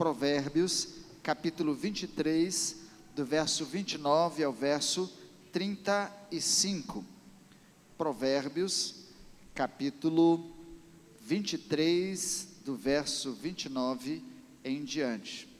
Provérbios, capítulo 23, do verso 29 ao verso 35. Provérbios, capítulo 23, do verso 29 em diante.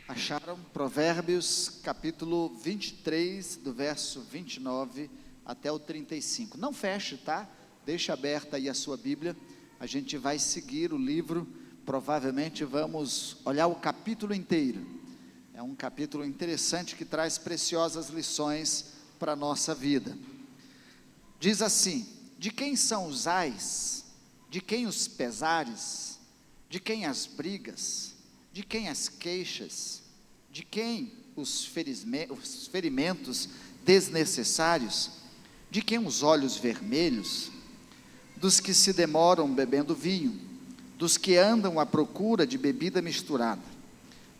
Acharam? Provérbios, capítulo 23, do verso 29 até o 35. Não feche, tá? Deixe aberta aí a sua Bíblia. A gente vai seguir o livro. Provavelmente vamos olhar o capítulo inteiro. É um capítulo interessante que traz preciosas lições para a nossa vida. Diz assim: de quem são os ais? De quem os pesares? De quem as brigas? De quem as queixas? De quem os ferimentos desnecessários? De quem os olhos vermelhos? Dos que se demoram bebendo vinho, dos que andam à procura de bebida misturada.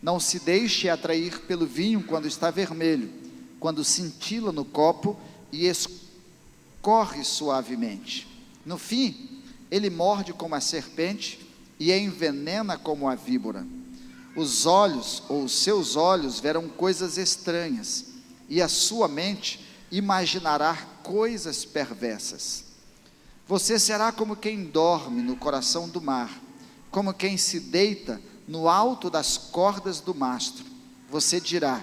Não se deixe atrair pelo vinho quando está vermelho, quando cintila no copo e escorre suavemente. No fim, ele morde como a serpente e envenena como a víbora. Os olhos, ou os seus olhos, verão coisas estranhas, e a sua mente imaginará coisas perversas. Você será como quem dorme no coração do mar, como quem se deita no alto das cordas do mastro. Você dirá: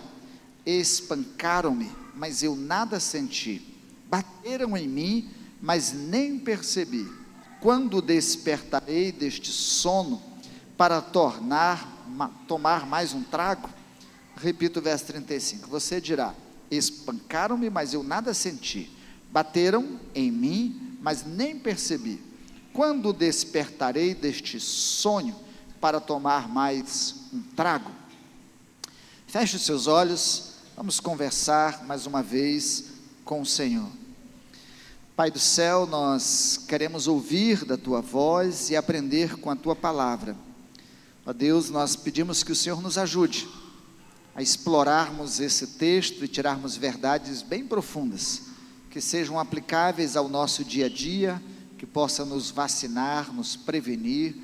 espancaram-me, mas eu nada senti. Bateram em mim, mas nem percebi. Quando despertarei deste sono para tomar mais um trago? Repito o verso 35. Você dirá: espancaram-me, mas eu nada senti. Bateram em mim, mas nem percebi. Quando despertarei deste sonho para tomar mais um trago? Feche os seus olhos, vamos conversar mais uma vez com o Senhor. Pai do céu, nós queremos ouvir da Tua voz e aprender com a Tua palavra. Ó Deus, nós pedimos que o Senhor nos ajude a explorarmos esse texto e tirarmos verdades bem profundas, que sejam aplicáveis ao nosso dia a dia, que possa nos vacinar, nos prevenir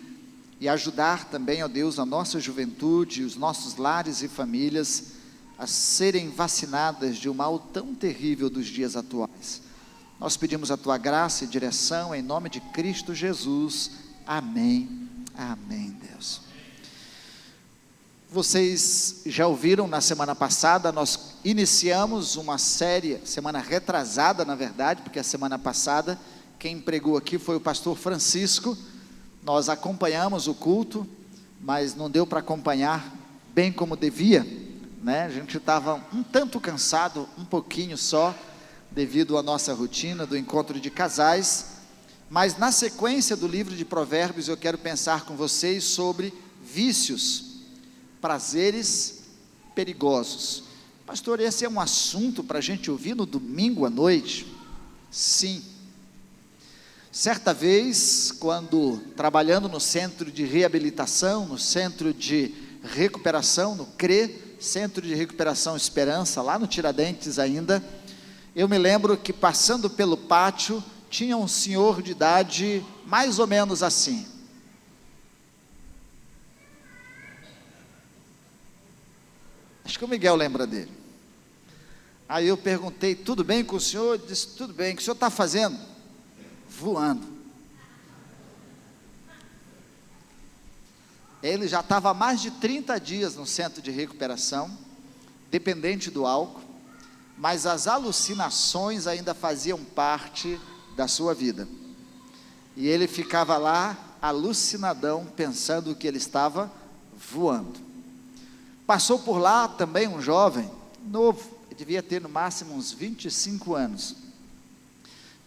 e ajudar também, ó Deus, a nossa juventude, os nossos lares e famílias a serem vacinadas de um mal tão terrível dos dias atuais. Nós pedimos a Tua graça e direção em nome de Cristo Jesus. Amém. Amém, Deus. Vocês já ouviram, na semana passada nós iniciamos uma série, semana retrasada na verdade, porque a semana passada quem pregou aqui foi o pastor Francisco. Nós acompanhamos o culto, mas não deu para acompanhar bem como devia, né? A gente estava um tanto cansado, um pouquinho só, devido à nossa rotina do encontro de casais. Mas na sequência do livro de Provérbios eu quero pensar com vocês sobre vícios, prazeres perigosos. Pastor, esse é um assunto para a gente ouvir no domingo à noite? Sim. Certa vez, quando trabalhando no centro de reabilitação, no centro de recuperação, no CRE, Centro de Recuperação Esperança, lá no Tiradentes ainda, eu me lembro que passando pelo pátio, tinha um senhor de idade mais ou menos assim. Acho que o Miguel lembra dele. Aí eu perguntei: tudo bem com o senhor? Ele disse: tudo bem. O que o senhor está fazendo? Voando. Ele já estava há mais de 30 dias no centro de recuperação, dependente do álcool, mas as alucinações ainda faziam parte da sua vida. E ele ficava lá, alucinadão, pensando que ele estava voando. Passou por lá também um jovem, novo, ele devia ter no máximo uns 25 anos.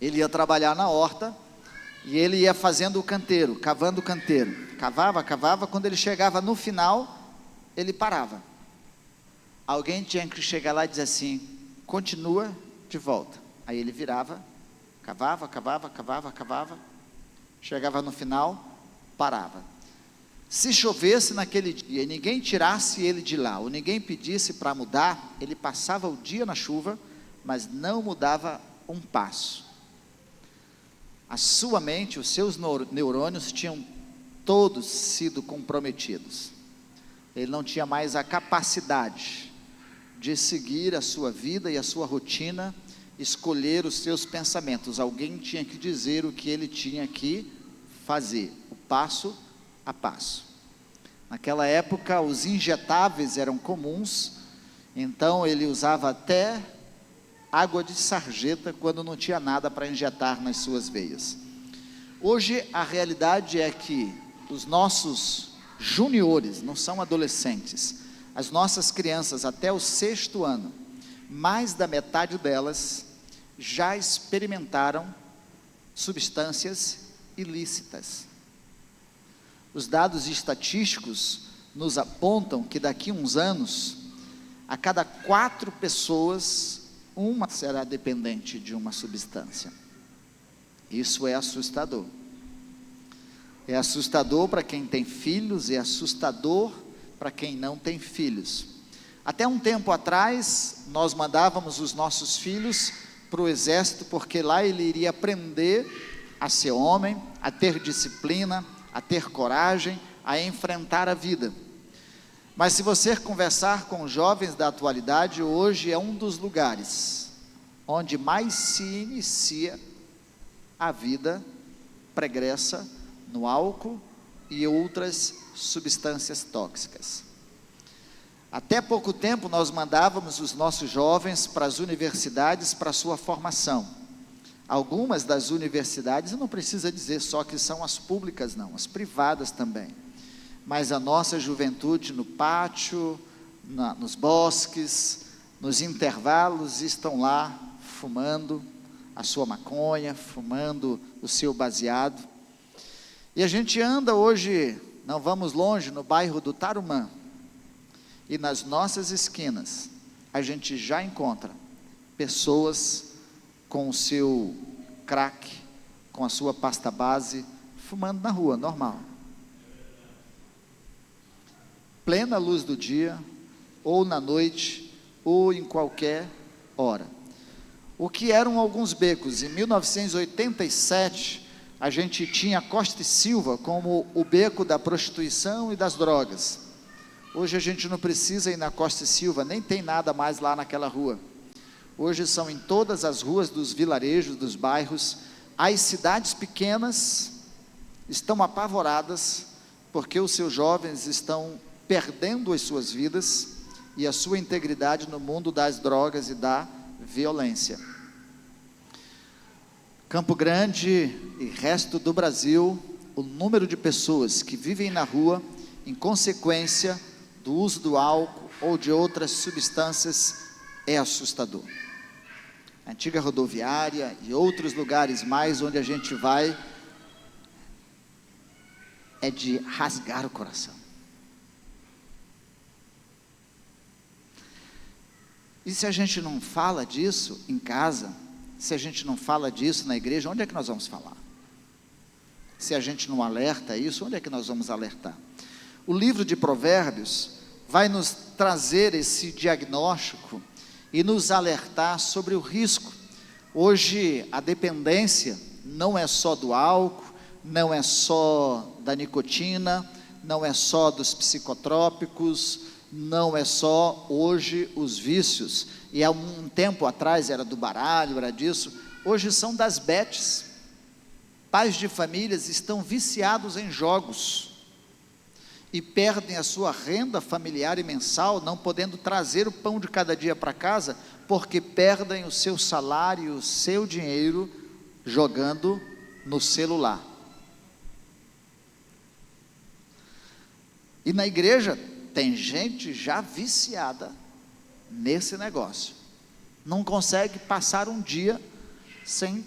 Ele ia trabalhar na horta, e ele ia fazendo o canteiro, cavando o canteiro. Cavava, quando ele chegava no final, ele parava. Alguém tinha que chegar lá e dizer assim: continua de volta. Aí ele virava, cavava, Chegava no final, parava. Se chovesse naquele dia e ninguém tirasse ele de lá, ou ninguém pedisse para mudar, ele passava o dia na chuva, mas não mudava um passo. A sua mente, os seus neurônios tinham todos sido comprometidos. Ele não tinha mais a capacidade de seguir a sua vida e a sua rotina, escolher os seus pensamentos. Alguém tinha que dizer o que ele tinha que fazer, o passo a passo. Naquela época, os injetáveis eram comuns, então ele usava até água de sarjeta quando não tinha nada para injetar nas suas veias. Hoje a realidade é que os nossos juniores, não são adolescentes, as nossas crianças até o 6º ano, mais da metade delas já experimentaram substâncias ilícitas. Os dados estatísticos nos apontam que daqui a uns anos, a cada 4 pessoas, uma será dependente de uma substância. Isso é assustador. É assustador para quem tem filhos, é assustador para quem não tem filhos. Até um tempo atrás, nós mandávamos os nossos filhos para o exército, porque lá ele iria aprender a ser homem, a ter disciplina, a ter coragem, a enfrentar a vida. Mas se você conversar com jovens da atualidade, hoje é um dos lugares onde mais se inicia a vida pregressa no álcool e outras substâncias tóxicas. Até pouco tempo nós mandávamos os nossos jovens para as universidades para sua formação. Algumas das universidades, não precisa dizer só que são as públicas não, as privadas também. Mas a nossa juventude no pátio, nos bosques, nos intervalos, estão lá fumando a sua maconha, fumando o seu baseado. E a gente anda hoje, não vamos longe, no bairro do Tarumã, e nas nossas esquinas, a gente já encontra pessoas com o seu crack, com a sua pasta base, fumando na rua, normal. Plena luz do dia, ou na noite, ou em qualquer hora. O que eram alguns becos? Em 1987, a gente tinha Costa e Silva como o beco da prostituição e das drogas. Hoje a gente não precisa ir na Costa e Silva, nem tem nada mais lá naquela rua. Hoje são em todas as ruas dos vilarejos, dos bairros. As cidades pequenas estão apavoradas, porque os seus jovens estão perdendo as suas vidas e a sua integridade no mundo das drogas e da violência. Campo Grande e resto do Brasil, o número de pessoas que vivem na rua em consequência do uso do álcool ou de outras substâncias é assustador. A antiga rodoviária e outros lugares mais onde a gente vai é de rasgar o coração. E se a gente não fala disso em casa, se a gente não fala disso na igreja, onde é que nós vamos falar? Se a gente não alerta isso, onde é que nós vamos alertar? O livro de Provérbios vai nos trazer esse diagnóstico e nos alertar sobre o risco. Hoje a dependência não é só do álcool, não é só da nicotina, não é só dos psicotrópicos, não é só hoje os vícios, e há um tempo atrás era do baralho, era disso, hoje são das bets. Pais de famílias estão viciados em jogos, e perdem a sua renda familiar e mensal, não podendo trazer o pão de cada dia para casa, porque perdem o seu salário, o seu dinheiro, jogando no celular. E na igreja, tem gente já viciada nesse negócio, não consegue passar um dia sem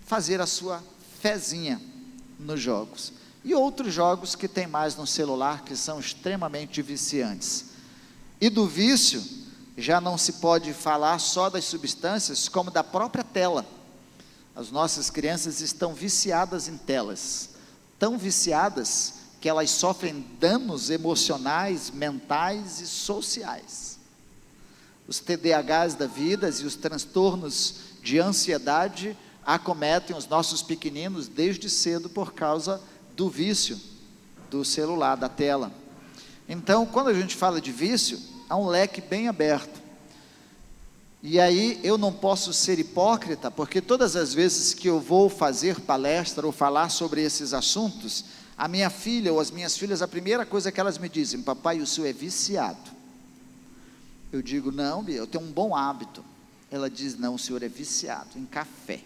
fazer a sua fezinha nos jogos, e outros jogos que tem mais no celular, que são extremamente viciantes. E do vício, já não se pode falar só das substâncias, como da própria tela. As nossas crianças estão viciadas em telas, tão viciadas que elas sofrem danos emocionais, mentais e sociais. Os TDAHs da vida e os transtornos de ansiedade acometem os nossos pequeninos desde cedo por causa do vício do celular, da tela. Então, quando a gente fala de vício, há um leque bem aberto. E aí eu não posso ser hipócrita, porque todas as vezes que eu vou fazer palestra ou falar sobre esses assuntos, a minha filha ou as minhas filhas, a primeira coisa que elas me dizem: papai, o senhor é viciado. Eu digo: não, Bia, eu tenho um bom hábito. Ela diz: não, o senhor é viciado em café.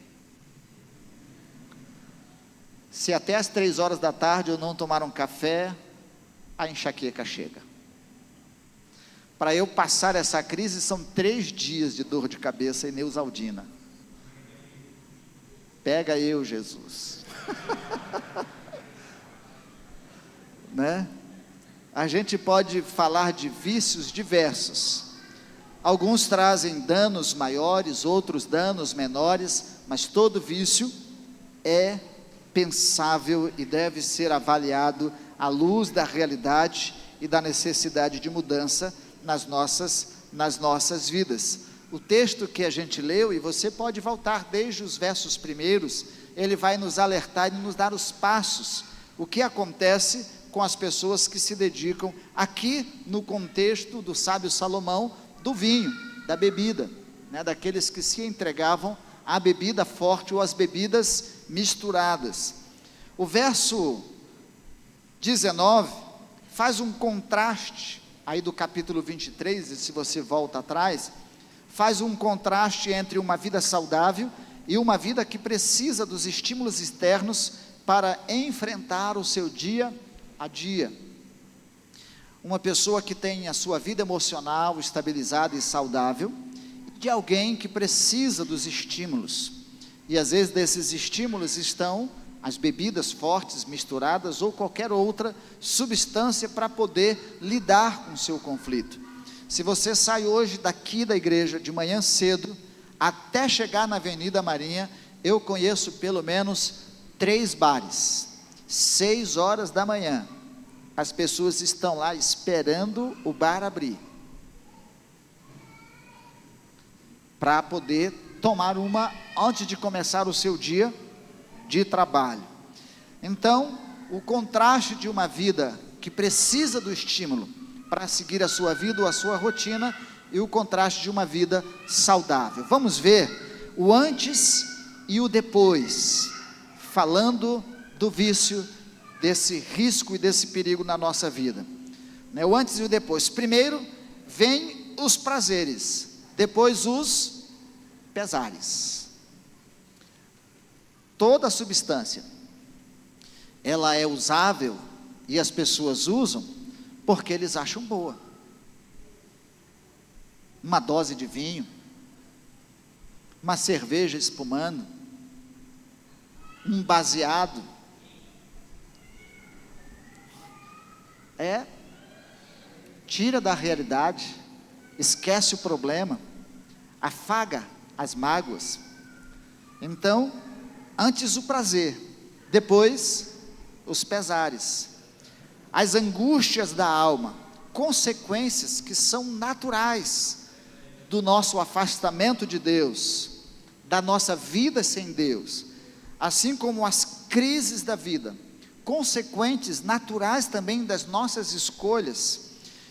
Se até às 3 horas da tarde eu não tomar um café, a enxaqueca chega. Para eu passar essa crise, são 3 dias de dor de cabeça e Neusaldina. Pega eu, Jesus. Né? A gente pode falar de vícios diversos. Alguns trazem danos maiores, outros danos menores, mas todo vício é pensável e deve ser avaliado à luz da realidade e da necessidade de mudança nas nossas vidas. O texto que a gente leu, e você pode voltar desde os versos primeiros, ele vai nos alertar e nos dar os passos, o que acontece com as pessoas que se dedicam, aqui no contexto do sábio Salomão, do vinho, da bebida, né, daqueles que se entregavam à bebida forte ou às bebidas misturadas. O verso 19 faz um contraste aí do capítulo 23, e se você volta atrás, faz um contraste entre uma vida saudável e uma vida que precisa dos estímulos externos para enfrentar o seu dia a dia. Uma pessoa que tem a sua vida emocional estabilizada e saudável, de alguém que precisa dos estímulos, e às vezes desses estímulos estão as bebidas fortes misturadas ou qualquer outra substância para poder lidar com o seu conflito. Se você sai hoje daqui da igreja de manhã cedo, até chegar na Avenida Marinha, eu conheço pelo menos 3 bares, 6 horas da manhã, as pessoas estão lá esperando o bar abrir, para poder tomar uma antes de começar o seu dia de trabalho. Então, o contraste de uma vida que precisa do estímulo para seguir a sua vida ou a sua rotina, e o contraste de uma vida saudável. Vamos ver o antes e o depois, falando do vício, desse risco e desse perigo na nossa vida, né? O antes e o depois. Primeiro vem os prazeres, depois os pesares. Toda substância, ela é usável, e as pessoas usam porque eles acham boa. Uma dose de vinho, uma cerveja espumando, um baseado, tira da realidade, esquece o problema, afaga as mágoas. Então, antes o prazer, depois os pesares, as angústias da alma, consequências que são naturais do nosso afastamento de Deus, da nossa vida sem Deus, assim como as crises da vida, consequentes naturais também das nossas escolhas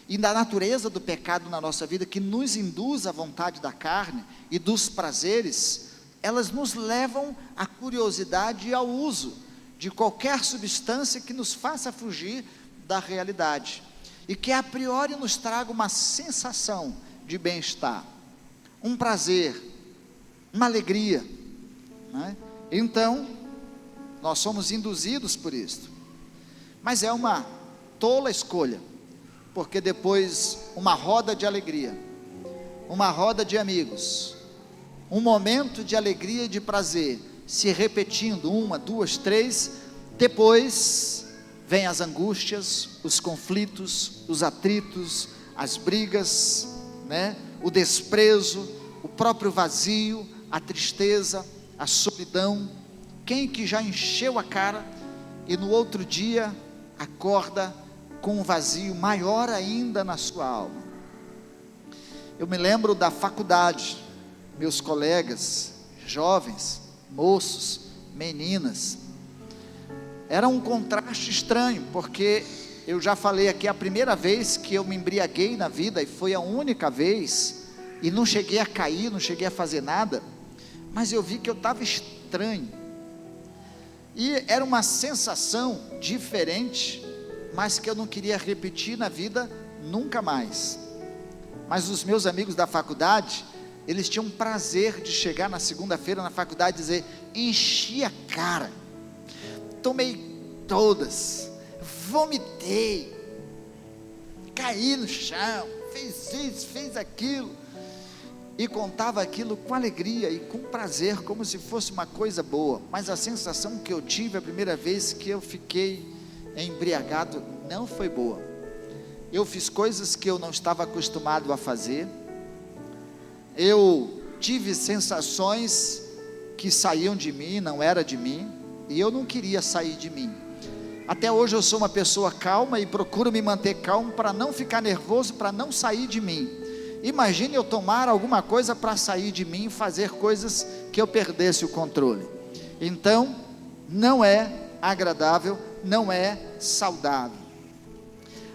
e da natureza do pecado na nossa vida, que nos induz à vontade da carne e dos prazeres. Elas nos levam à curiosidade e ao uso de qualquer substância que nos faça fugir da realidade, e que a priori nos traga uma sensação de bem-estar, um prazer, uma alegria, né? Então, nós somos induzidos por isso, mas é uma tola escolha, porque depois uma roda de alegria, uma roda de amigos, um momento de alegria e de prazer, se repetindo 1, 2, 3, depois vem as angústias, os conflitos, os atritos, as brigas, né? O desprezo, o próprio vazio, a tristeza, a solidão. Quem que já encheu a cara e no outro dia acorda com um vazio maior ainda na sua alma. Eu me lembro da faculdade, meus colegas, jovens, moços, meninas, era um contraste estranho, porque eu já falei aqui, a primeira vez que eu me embriaguei na vida, e foi a única vez, e não cheguei a cair, não cheguei a fazer nada, mas eu vi que eu estava estranho, e era uma sensação diferente, mas que eu não queria repetir na vida nunca mais. Mas os meus amigos da faculdade, eles tinham prazer de chegar na segunda-feira na faculdade e dizer: enchi a cara, tomei todas, vomitei, caí no chão, fez isso, fez aquilo, e contava aquilo com alegria e com prazer, como se fosse uma coisa boa. Mas a sensação que eu tive a primeira vez que eu fiquei embriagado não foi boa. Eu fiz coisas que eu não estava acostumado a fazer, eu tive sensações que saíam de mim, não era de mim, e eu não queria sair de mim. Até hoje eu sou uma pessoa calma e procuro me manter calmo para não ficar nervoso, para não sair de mim. Imagine eu tomar alguma coisa para sair de mim, fazer coisas que eu perdesse o controle. Então, não é agradável, não é saudável.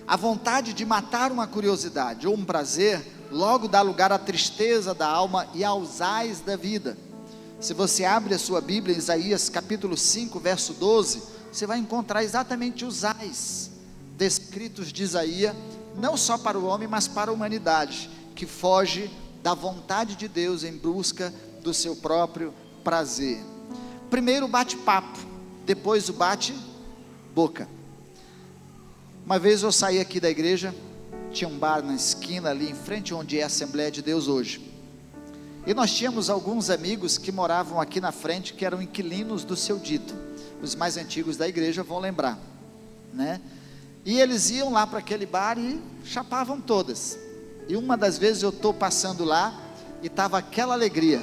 A vontade de matar uma curiosidade ou um prazer, logo dá lugar à tristeza da alma e aos ais da vida. Se você abre a sua Bíblia em Isaías capítulo 5, verso 12, você vai encontrar exatamente os ais descritos de Isaías, não só para o homem, mas para a humanidade, que foge da vontade de Deus em busca do seu próprio prazer. Primeiro o bate-papo, depois o bate-boca. Uma vez eu saí aqui da igreja, tinha um bar na esquina ali em frente onde é a Assembleia de Deus hoje, e nós tínhamos alguns amigos que moravam aqui na frente, que eram inquilinos do seu dito. Os mais antigos da igreja vão lembrar, né? E eles iam lá para aquele bar e chapavam todas. E uma das vezes eu estou passando lá e estava aquela alegria,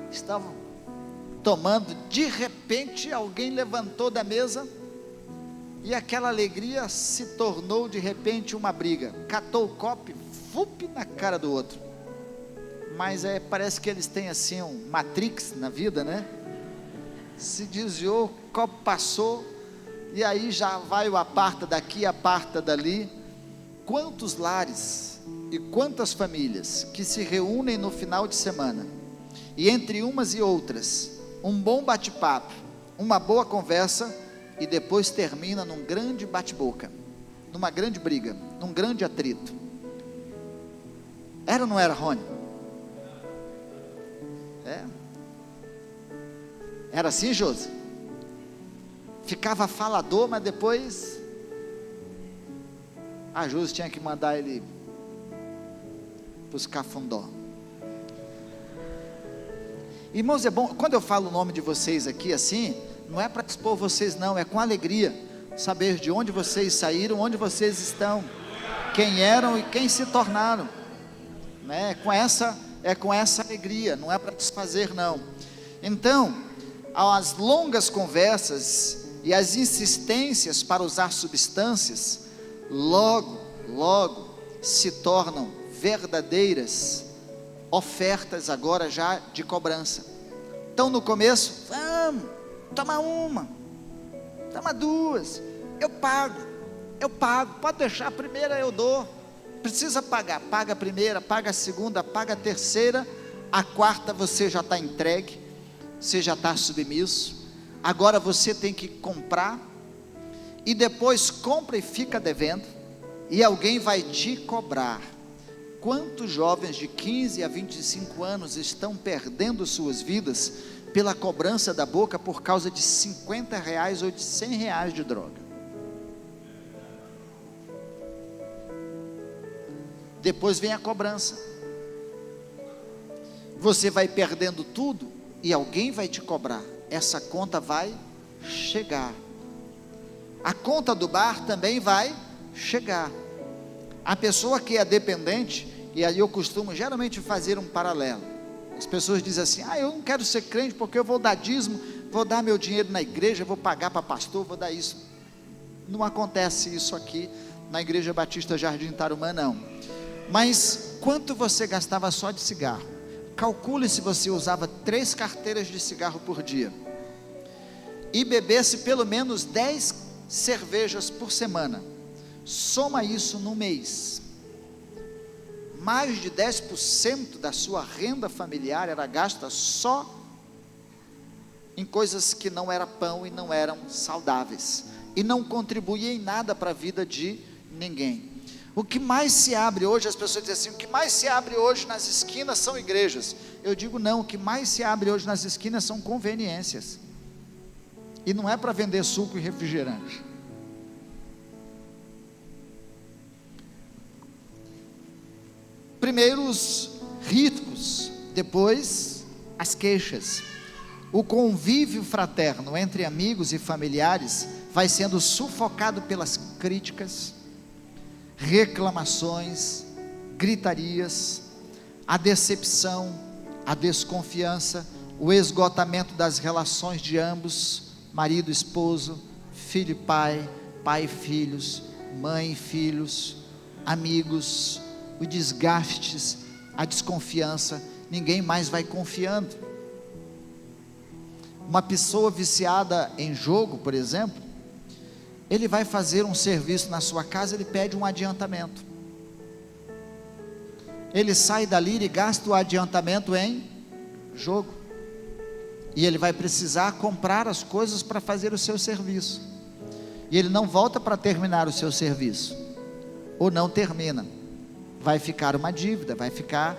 estavam tomando, de repente alguém levantou da mesa e aquela alegria se tornou de repente uma briga, catou o copo, fup, na cara do outro. Mas parece que eles têm assim um Matrix na vida, né? Se desviou, o copo passou, e aí já vai o aparta daqui, aparta dali. Quantos lares e quantas famílias que se reúnem no final de semana, e entre umas e outras, um bom bate-papo, uma boa conversa, e depois termina num grande bate-boca, numa grande briga, num grande atrito. Era ou não era, Rony? Era assim, Josi? Ficava falador, mas depois a Josi tinha que mandar ele buscar fundó. Irmãos, é bom, quando eu falo o nome de vocês aqui assim, não é para expor vocês não, é com alegria, saber de onde vocês saíram, onde vocês estão, quem eram e quem se tornaram, né? É com essa alegria, não é para desfazer não. Então, as longas conversas e as insistências para usar substâncias, logo se tornam verdadeiras ofertas agora já de cobrança. Então no começo, vamos, toma uma, toma duas, eu pago, pode deixar, a primeira eu dou, precisa pagar, paga a primeira, paga a segunda, paga a terceira, a quarta você já está entregue, você já está submisso, agora você tem que comprar, e depois compra e fica devendo, e alguém vai te cobrar. Quantos jovens de 15 a 25 anos estão perdendo suas vidas pela cobrança da boca por causa de R$50 ou de R$100 de droga? Depois vem a cobrança, você vai perdendo tudo e alguém vai te cobrar, essa conta vai chegar, a conta do bar também vai chegar. A pessoa que é dependente, e aí eu costumo geralmente fazer um paralelo, as pessoas dizem assim, eu não quero ser crente porque eu vou dar dízimo, vou dar meu dinheiro na igreja, vou pagar para pastor, vou dar isso. Não acontece isso aqui na Igreja Batista Jardim Tarumã, não. Mas quanto você gastava só de cigarro? Calcule se você usava 3 carteiras de cigarro por dia e bebesse pelo menos 10 cervejas por semana. Soma isso no mês. Mais de 10% da sua renda familiar era gasta só em coisas que não era pão e não eram saudáveis, e não contribuía em nada para a vida de ninguém. O que mais se abre hoje, as pessoas dizem assim, o que mais se abre hoje nas esquinas são igrejas. Eu digo não, o que mais se abre hoje nas esquinas são conveniências, e não é para vender suco e refrigerante. Primeiro os riscos, depois as queixas. O convívio fraterno entre amigos e familiares vai sendo sufocado pelas críticas, reclamações, gritarias, a decepção, a desconfiança, o esgotamento das relações de ambos, marido e esposo, filho e pai, pai e filhos, mãe e filhos, amigos, os desgastes, a desconfiança, ninguém mais vai confiando. Uma pessoa viciada em jogo, por exemplo, ele vai fazer um serviço na sua casa, ele pede um adiantamento. Ele sai dali e gasta o adiantamento em jogo. E ele vai precisar comprar as coisas para fazer o seu serviço. E ele não volta para terminar o seu serviço. Ou não termina. Vai ficar uma dívida, vai ficar,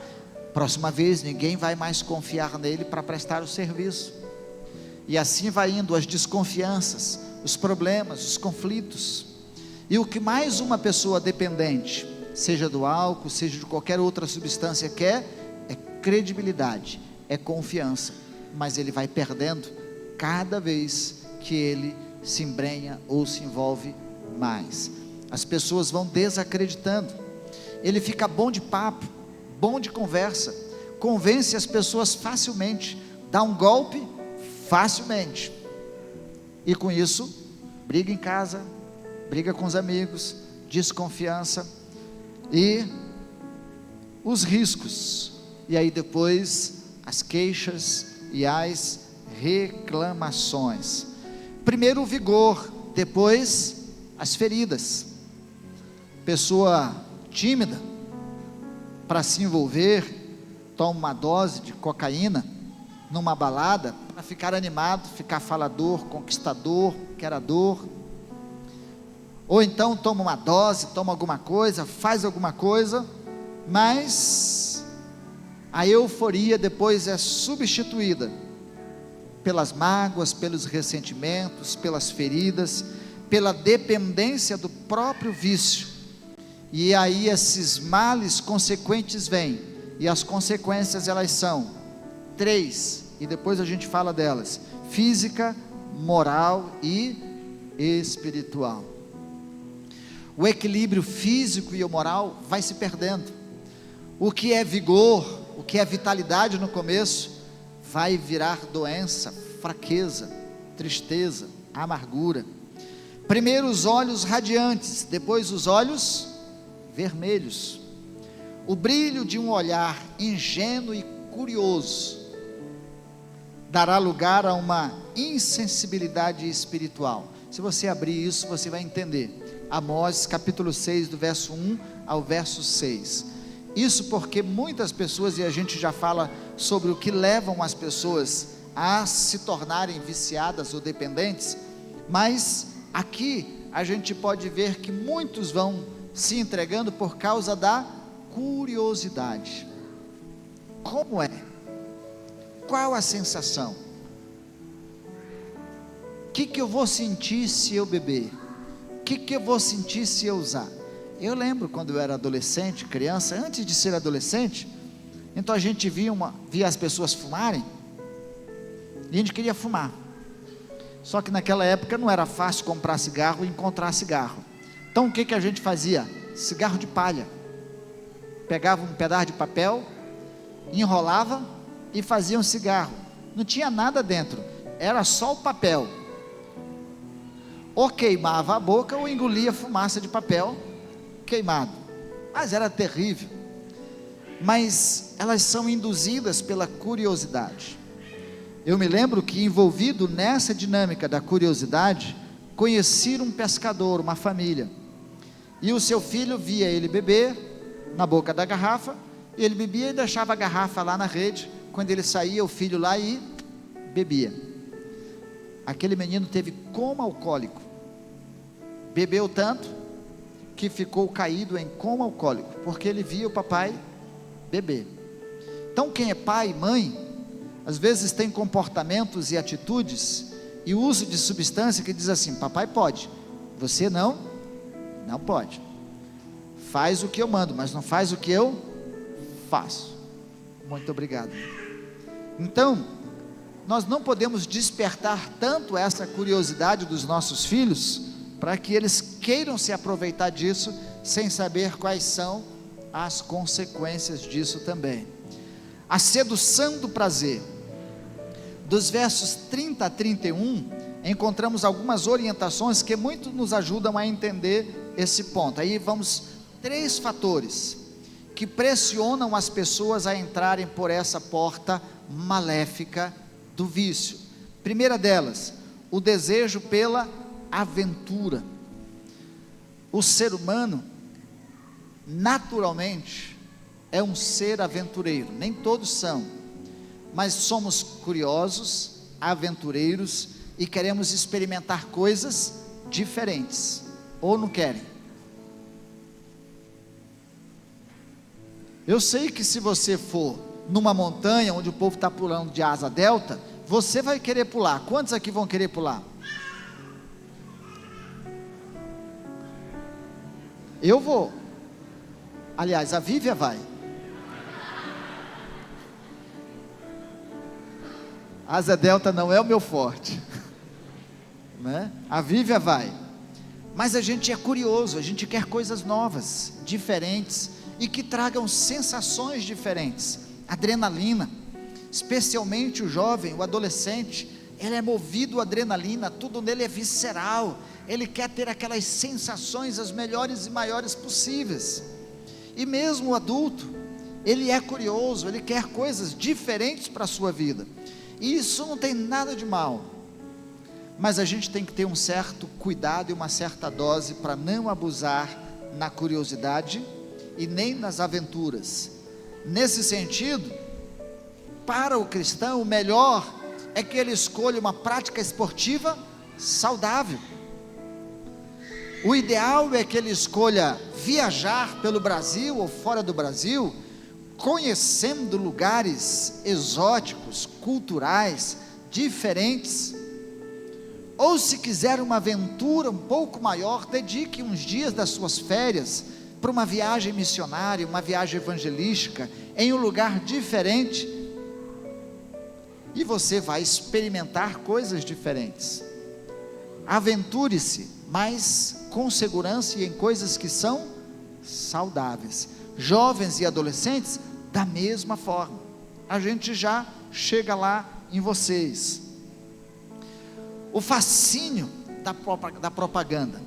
próxima vez ninguém vai mais confiar nele para prestar o serviço. E assim vai indo as desconfianças, os problemas, os conflitos. E o que mais uma pessoa dependente, seja do álcool, seja de qualquer outra substância, quer, é credibilidade, é confiança. Mas ele vai perdendo cada vez que ele se embrenha ou se envolve mais. As pessoas vão desacreditando. Ele fica bom de papo, bom de conversa, convence as pessoas facilmente, dá um golpe facilmente, e com isso, briga em casa, briga com os amigos, desconfiança, e os riscos, e aí depois, as queixas e as reclamações. Primeiro o vigor, depois as feridas. Pessoa tímida, para se envolver, toma uma dose de cocaína, numa balada, para ficar animado, ficar falador, conquistador, querador. Ou então toma uma dose, toma alguma coisa, faz alguma coisa, mas a euforia depois é substituída pelas mágoas, pelos ressentimentos, pelas feridas, pela dependência do próprio vício. E aí esses males consequentes vêm, e as consequências elas são 3, e depois a gente fala delas: física, moral e espiritual. O equilíbrio físico e o moral vai se perdendo. O que é vigor, o que é vitalidade no começo, vai virar doença, fraqueza, tristeza, amargura. Primeiro os olhos radiantes, depois os olhos vermelhos. O brilho de um olhar ingênuo e curioso dará lugar a uma insensibilidade espiritual. Se você abrir isso, você vai entender. Amós capítulo 6, do verso 1 ao verso 6. Isso porque muitas pessoas, e a gente já fala sobre o que levam as pessoas a se tornarem viciadas ou dependentes, mas aqui a gente pode ver que muitos vão se entregando por causa da curiosidade. Como é? Qual a sensação? O que eu vou sentir se eu beber? O que eu vou sentir se eu usar? Eu lembro quando eu era adolescente, criança, antes de ser adolescente, então a gente via as pessoas fumarem, e a gente queria fumar. Só que naquela época não era fácil comprar cigarro e encontrar cigarro. Então o que a gente fazia? Cigarro de palha. Pegava um pedaço de papel, enrolava e fazia um cigarro. Não tinha nada dentro, era só o papel. Ou queimava a boca ou engolia fumaça de papel queimado. Mas era terrível. Mas elas são induzidas pela curiosidade. Eu me lembro que, envolvido nessa dinâmica da curiosidade, conheci um pescador, uma família, e o seu filho via ele beber na boca da garrafa, e ele bebia e deixava a garrafa lá na rede. Quando ele saía, o filho lá e bebia. Aquele menino teve coma alcoólico, bebeu tanto que ficou caído em coma alcoólico, porque ele via o papai beber. Então, quem é pai e mãe, às vezes tem comportamentos e atitudes e uso de substância que diz assim: papai pode, você não pode. Faz o que eu mando, mas não faz o que eu faço. Muito obrigado. Então, nós não podemos despertar tanto essa curiosidade dos nossos filhos, para que eles queiram se aproveitar disso, sem saber quais são as consequências disso também. A sedução do prazer. Dos versos 30 a 31, encontramos algumas orientações que muito nos ajudam a entender esse ponto. Aí vamos, 3 fatores que pressionam as pessoas a entrarem por essa porta maléfica do vício. Primeira delas, o desejo pela aventura. O ser humano, naturalmente, é um ser aventureiro. Nem todos são, mas somos curiosos, aventureiros, e queremos experimentar coisas diferentes. Ou não querem? Eu sei que se você for numa montanha onde o povo está pulando de asa delta, você vai querer pular. Quantos aqui vão querer pular? Eu vou. Aliás, a Vívia vai. Asa delta não é o meu forte, né? A Vívia vai. Mas a gente é curioso, a gente quer coisas novas, diferentes, e que tragam sensações diferentes. Adrenalina, especialmente o jovem, o adolescente, ele é movido a adrenalina, tudo nele é visceral, ele quer ter aquelas sensações as melhores e maiores possíveis. E mesmo o adulto, ele é curioso, ele quer coisas diferentes para a sua vida, e isso não tem nada de mal, mas a gente tem que ter um certo cuidado e uma certa dose para não abusar na curiosidade e nem nas aventuras. Nesse sentido, para o cristão, o melhor é que ele escolha uma prática esportiva saudável. O ideal é que ele escolha viajar pelo Brasil ou fora do Brasil, conhecendo lugares exóticos, culturais, diferentes. Ou se quiser uma aventura um pouco maior, dedique uns dias das suas férias para uma viagem missionária, uma viagem evangelística, em um lugar diferente, e você vai experimentar coisas diferentes. Aventure-se, mas com segurança e em coisas que são saudáveis. Jovens e adolescentes, da mesma forma, a gente já chega lá em vocês. O fascínio da propaganda.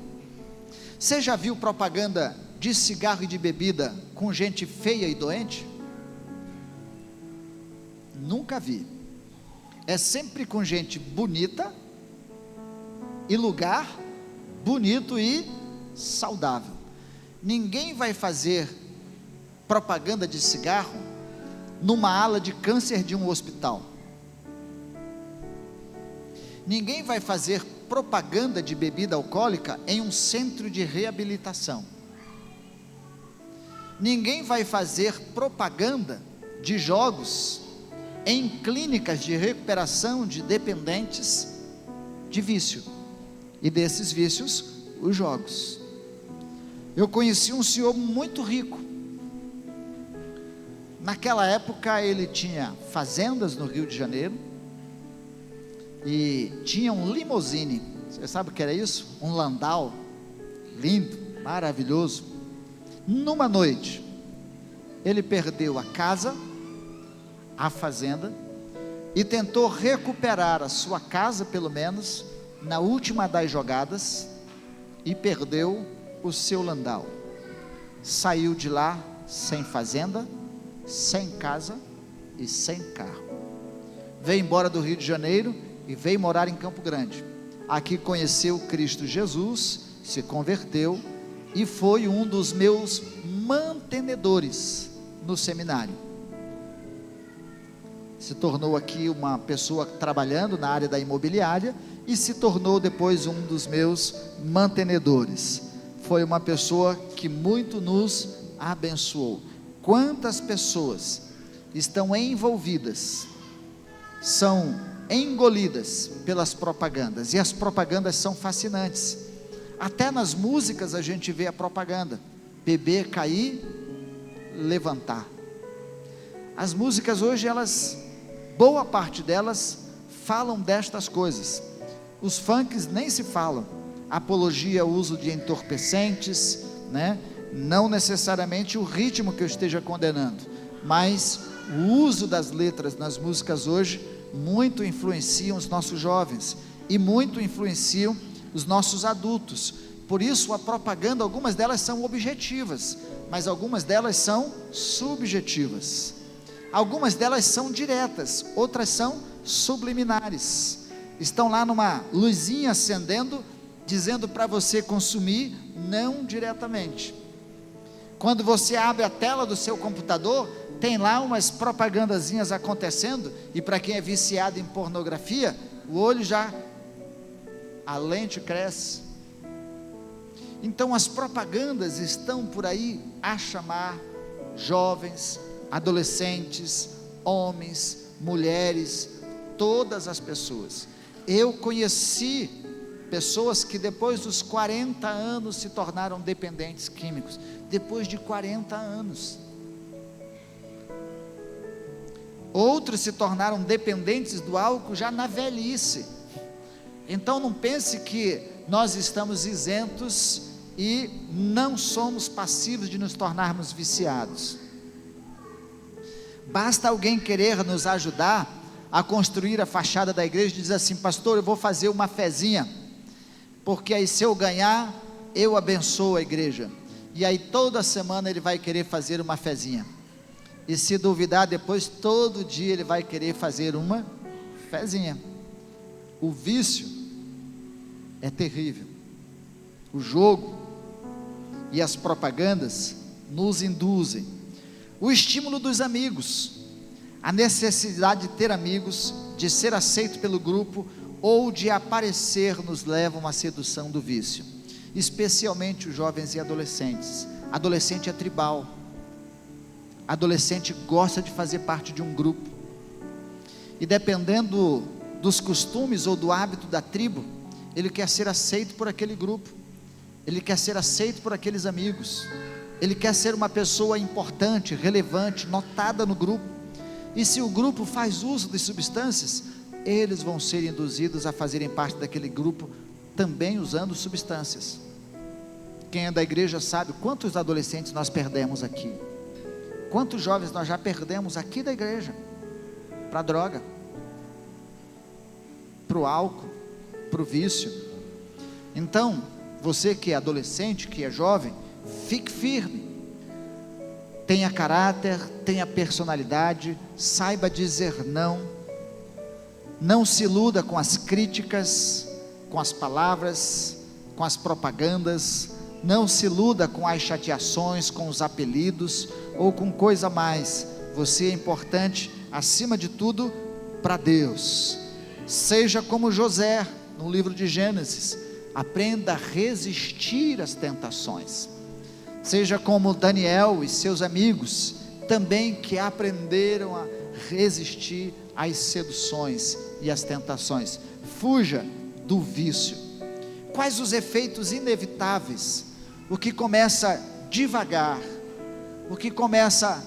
Você já viu propaganda de cigarro e de bebida com gente feia e doente? Nunca vi. É sempre com gente bonita e lugar bonito e saudável. Ninguém vai fazer propaganda de cigarro numa ala de câncer de um hospital. Ninguém vai fazer propaganda de bebida alcoólica em um centro de reabilitação. Ninguém vai fazer propaganda de jogos em clínicas de recuperação de dependentes de vício, e desses vícios, os jogos. Eu conheci um senhor muito rico. Naquela época ele tinha fazendas no Rio de Janeiro, e tinha um limousine. Você sabe o que era isso? Um Landau, lindo, maravilhoso. Numa noite, ele perdeu a casa, a fazenda, e tentou recuperar a sua casa, pelo menos, na última das jogadas, e perdeu o seu Landau. Saiu de lá sem fazenda, sem casa e sem carro. Veio embora do Rio de Janeiro e veio morar em Campo Grande. Aqui conheceu Cristo Jesus, se converteu e foi um dos meus mantenedores no seminário. Se tornou aqui uma pessoa trabalhando na área da imobiliária e se tornou depois um dos meus mantenedores. Foi uma pessoa que muito nos abençoou. Quantas pessoas estão envolvidas, são engolidas pelas propagandas, e as propagandas são fascinantes. Até nas músicas a gente vê a propaganda: beber, cair, levantar. As músicas hoje, boa parte delas falam destas coisas. Os funks nem se falam, apologia ao uso de entorpecentes, né? Não necessariamente o ritmo que eu esteja condenando, mas o uso das letras nas músicas hoje muito influenciam os nossos jovens e muito influenciam os nossos adultos. Por isso a propaganda, algumas delas são objetivas, mas algumas delas são subjetivas. Algumas delas são diretas, outras são subliminares. Estão lá numa luzinha acendendo, dizendo para você consumir, não diretamente. Quando você abre a tela do seu computador, tem lá umas propagandazinhas acontecendo, e para quem é viciado em pornografia, o olho a lente cresce. Então as propagandas estão por aí a chamar jovens, adolescentes, homens, mulheres, todas as pessoas. Eu conheci pessoas que depois dos 40 anos se tornaram dependentes químicos, depois de 40 anos. Outros se tornaram dependentes do álcool já na velhice. Então não pense que nós estamos isentos e não somos passivos de nos tornarmos viciados. Basta alguém querer nos ajudar a construir a fachada da igreja e dizer assim: pastor, eu vou fazer uma fezinha, porque aí se eu ganhar, eu abençoo a igreja. E aí toda semana ele vai querer fazer uma fezinha, e se duvidar depois, todo dia ele vai querer fazer uma fezinha. O vício é terrível. O jogo e as propagandas nos induzem. O estímulo dos amigos, a necessidade de ter amigos, de ser aceito pelo grupo ou de aparecer, nos levam à sedução do vício, especialmente os jovens e adolescentes. Adolescente é tribal, adolescente gosta de fazer parte de um grupo, e dependendo dos costumes ou do hábito da tribo, ele quer ser aceito por aquele grupo, ele quer ser aceito por aqueles amigos, ele quer ser uma pessoa importante, relevante, notada no grupo. E se o grupo faz uso de substâncias, eles vão ser induzidos a fazerem parte daquele grupo, também usando substâncias. Quem é da igreja sabe quantos adolescentes nós perdemos aqui, quantos jovens nós já perdemos aqui da igreja, para a droga, para o álcool, para o vício. Então, você que é adolescente, que é jovem, fique firme, tenha caráter, tenha personalidade, saiba dizer não, não se iluda com as críticas, com as palavras, com as propagandas, não se iluda com as chateações, com os apelidos, ou com coisa mais. Você é importante, acima de tudo, para Deus. Seja como José, no livro de Gênesis, aprenda a resistir às tentações. Seja como Daniel e seus amigos, também, que aprenderam a resistir às seduções e às tentações. Fuja do vício. Quais os efeitos inevitáveis? O que começa devagar, o que começa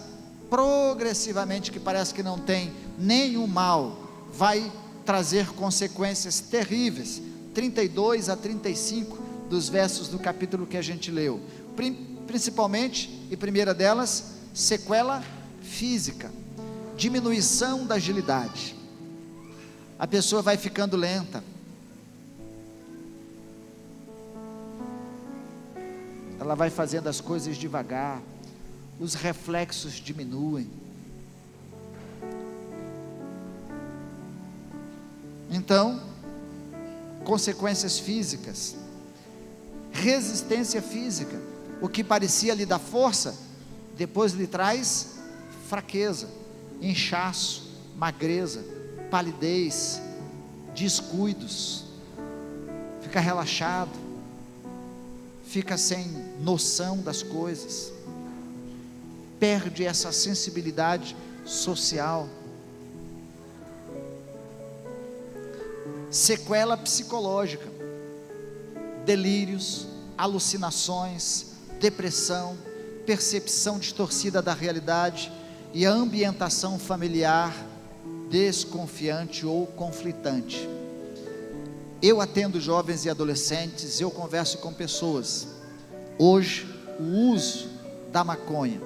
progressivamente, que parece que não tem nenhum mal, vai trazer consequências terríveis. 32 a 35 dos versos do capítulo que a gente leu. Principalmente, e primeira delas, sequela física, diminuição da agilidade. A pessoa vai ficando lenta. Ela vai fazendo as coisas devagar. Os reflexos diminuem. Então, consequências físicas. Resistência física. O que parecia lhe dar força, depois lhe traz fraqueza, inchaço, magreza, palidez, descuidos, fica relaxado, fica sem noção das coisas, perde essa sensibilidade social. Sequela psicológica, delírios, alucinações, depressão, percepção distorcida da realidade e a ambientação familiar desconfiante ou conflitante. Eu atendo jovens e adolescentes, eu converso com pessoas. Hoje, o uso da maconha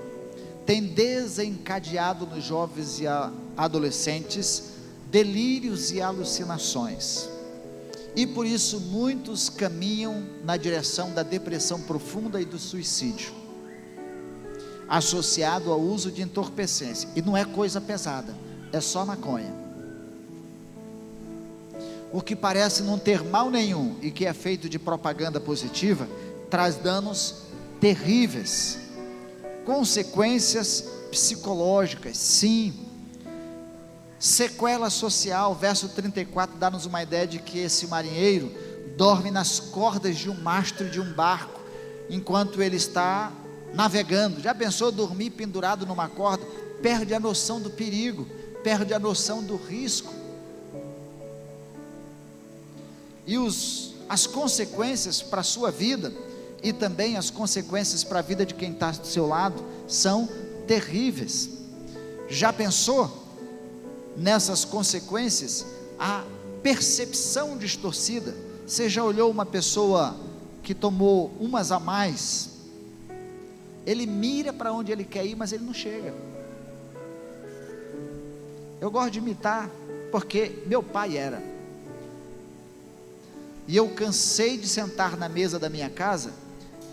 tem desencadeado nos jovens e adolescentes delírios e alucinações. E por isso muitos caminham na direção da depressão profunda e do suicídio, associado ao uso de entorpecentes. E não é coisa pesada, é só maconha. O que parece não ter mal nenhum e que é feito de propaganda positiva, traz danos terríveis, consequências psicológicas, sim. Sequela social, verso 34 dá-nos uma ideia de que esse marinheiro dorme nas cordas de um mastro de um barco, enquanto ele está navegando. Já pensou dormir pendurado numa corda? Perde a noção do perigo, perde a noção do risco. E as consequências para a sua vida, e também as consequências para a vida de quem está do seu lado, são terríveis. Já pensou nessas consequências? A percepção distorcida. Você já olhou uma pessoa que tomou umas a mais? Ele mira para onde ele quer ir, mas ele não chega. Eu gosto de imitar, porque meu pai era. E eu cansei de sentar na mesa da minha casa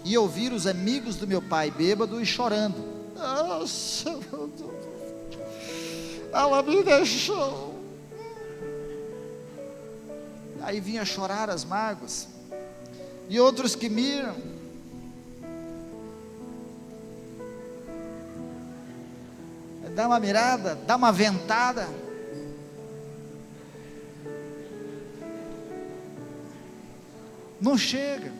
e ouvir os amigos do meu pai bêbado e chorando. Nossa, meu Deus, ela me deixou. Aí vinha chorar as mágoas. E outros que miram. Dá uma mirada, dá uma ventada. Não chega.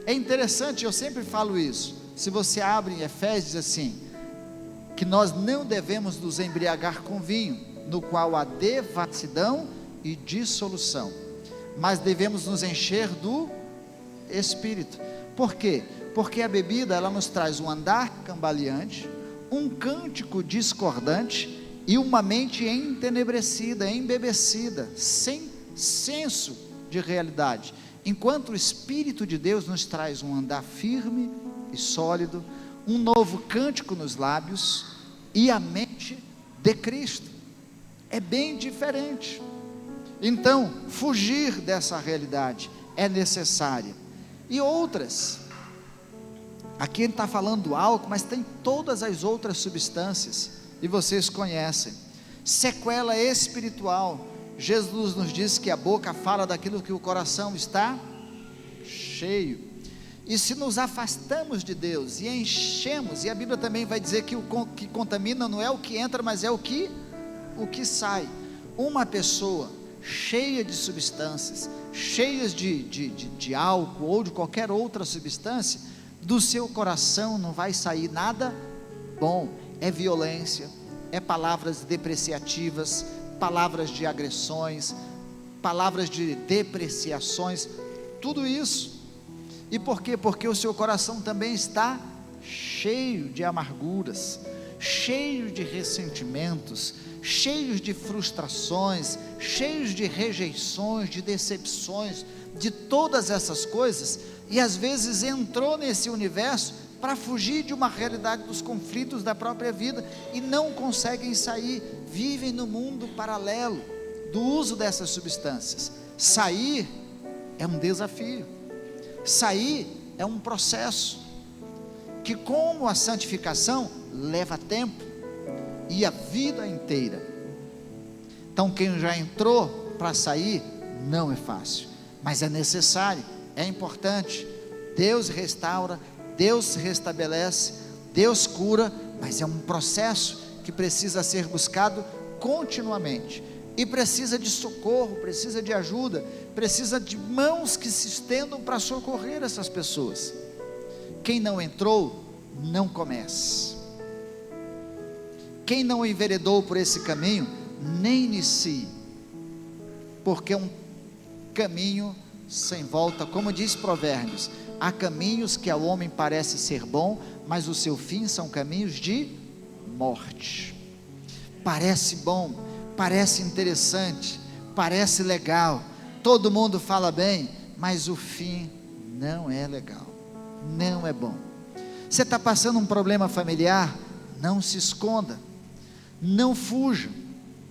É interessante, eu sempre falo isso. Se você abre em Efésios, diz assim: que nós não devemos nos embriagar com vinho, no qual há devassidão e dissolução, mas devemos nos encher do Espírito. Por quê? Porque a bebida, ela nos traz um andar cambaleante, um cântico discordante e uma mente entenebrecida, embebecida, sem senso de realidade. Enquanto o Espírito de Deus nos traz um andar firme e sólido, um novo cântico nos lábios e a mente de Cristo. É bem diferente. Então, fugir dessa realidade é necessária. E outras, aqui ele está falando do álcool, mas tem todas as outras substâncias, e vocês conhecem. Sequela espiritual. Jesus nos diz que a boca fala daquilo que o coração está cheio. E se nos afastamos de Deus e enchemos, e a Bíblia também vai dizer que o que contamina não é o que entra, mas é o que sai. Uma pessoa cheia de substâncias, cheias de álcool ou de qualquer outra substância, do seu coração não vai sair nada bom. É violência, é palavras depreciativas, palavras de agressões, palavras de depreciações, tudo isso. E por quê? Porque o seu coração também está cheio de amarguras, cheio de ressentimentos, cheios de frustrações, cheios de rejeições, de decepções, de todas essas coisas, e às vezes entrou nesse universo para fugir de uma realidade dos conflitos da própria vida, e não conseguem sair, vivem no mundo paralelo, do uso dessas substâncias. Sair é um desafio, sair é um processo, que como a santificação leva tempo, e a vida inteira. Então quem já entrou para sair, não é fácil, mas é necessário, é importante. Deus restaura, Deus restabelece, Deus cura, mas é um processo que precisa ser buscado continuamente, e precisa de socorro, precisa de ajuda, precisa de mãos que se estendam para socorrer essas pessoas. Quem não entrou, não comece. Quem não enveredou por esse caminho, nem inicie, porque é um caminho sem volta. Como diz Provérbios, há caminhos que ao homem parece ser bom, mas o seu fim são caminhos de morte. Parece bom, parece interessante, parece legal, todo mundo fala bem, mas o fim não é legal, não é bom. Você está passando um problema familiar, não se esconda, não fuja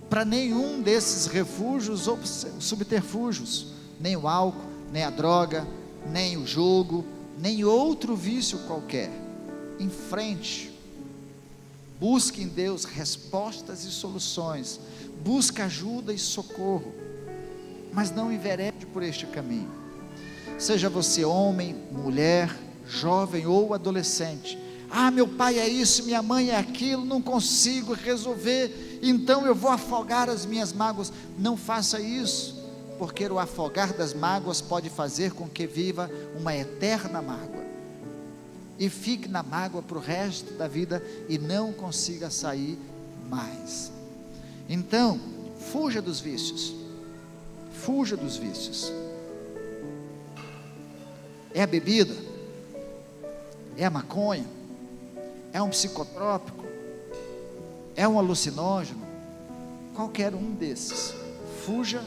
para nenhum desses refúgios ou subterfúgios, nem o álcool, nem a droga, nem o jogo, nem outro vício qualquer. Enfrente, busque em Deus respostas e soluções, busque ajuda e socorro, mas não enverede por este caminho. Seja você homem, mulher, jovem ou adolescente. Meu pai é isso, minha mãe é aquilo, não consigo resolver, então eu vou afogar as minhas mágoas. Não faça isso, porque o afogar das mágoas pode fazer com que viva uma eterna mágoa, e fique na mágoa para o resto da vida, e não consiga sair mais. Então, fuja dos vícios, fuja dos vícios. É a bebida, é a maconha, é um psicotrópico, é um alucinógeno, qualquer um desses, fuja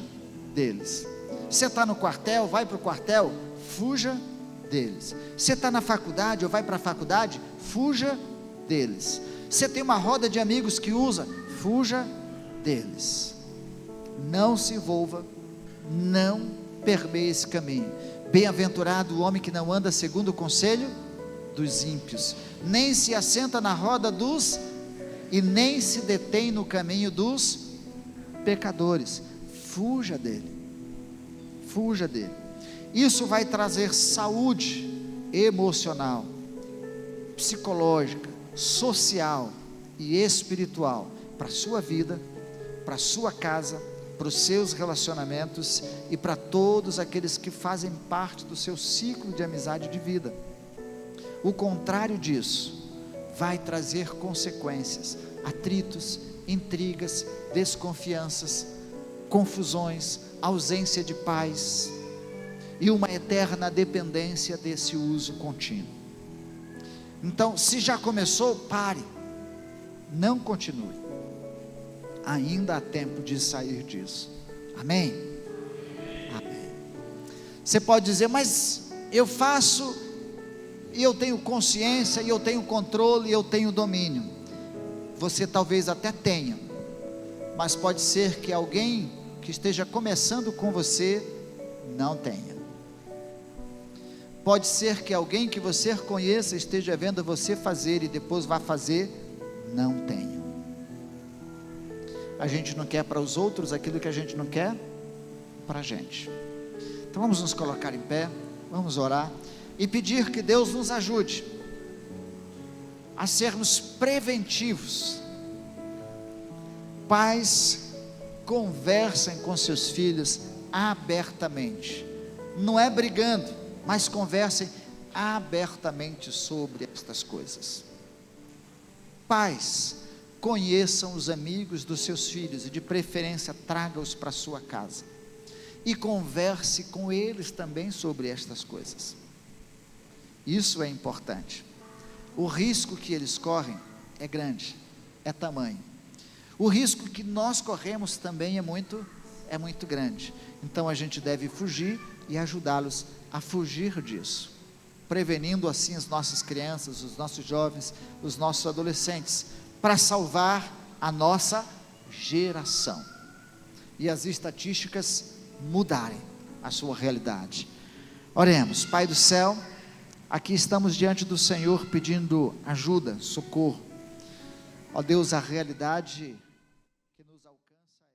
deles. Você está no quartel, vai para o quartel, fuja deles. Você está na faculdade ou vai para a faculdade, fuja deles. Você tem uma roda de amigos que usa, fuja deles. Não se envolva, não permeie esse caminho. Bem-aventurado o homem que não anda segundo o conselho dos ímpios, nem se assenta na roda dos, e nem se detém no caminho dos pecadores. Fuja dele, fuja dele. Isso vai trazer saúde emocional, psicológica, social e espiritual para a sua vida, para a sua casa, para os seus relacionamentos e para todos aqueles que fazem parte do seu ciclo de amizade de vida. O contrário disso vai trazer consequências, atritos, intrigas, desconfianças, confusões, ausência de paz e uma eterna dependência desse uso contínuo. Então, se já começou, pare, não continue, ainda há tempo de sair disso. Amém? Amém. Você pode dizer, mas eu faço, e eu tenho consciência, e eu tenho controle, e eu tenho domínio. Você talvez até tenha, mas pode ser que alguém que esteja começando com você não tenha. Pode ser que alguém que você conheça esteja vendo você fazer e depois vá fazer, não tenha. A gente não quer para os outros aquilo que a gente não quer para a gente. Então vamos nos colocar em pé, vamos orar e pedir que Deus nos ajude a sermos preventivos. Pais, conversem com seus filhos abertamente, não é brigando, mas conversem abertamente sobre estas coisas. Pais, conheçam os amigos dos seus filhos e de preferência traga-os para a sua casa e converse com eles também sobre estas coisas. Isso é importante. O risco que eles correm é grande, é tamanho. O risco que nós corremos também é muito grande. Então a gente deve fugir e ajudá-los a fugir disso, prevenindo assim as nossas crianças, os nossos jovens, os nossos adolescentes, para salvar a nossa geração. e as estatísticas mudarem a sua realidade. Oremos. Pai do céu, aqui estamos diante do Senhor pedindo ajuda, socorro. Ó Deus, a realidade que nos alcança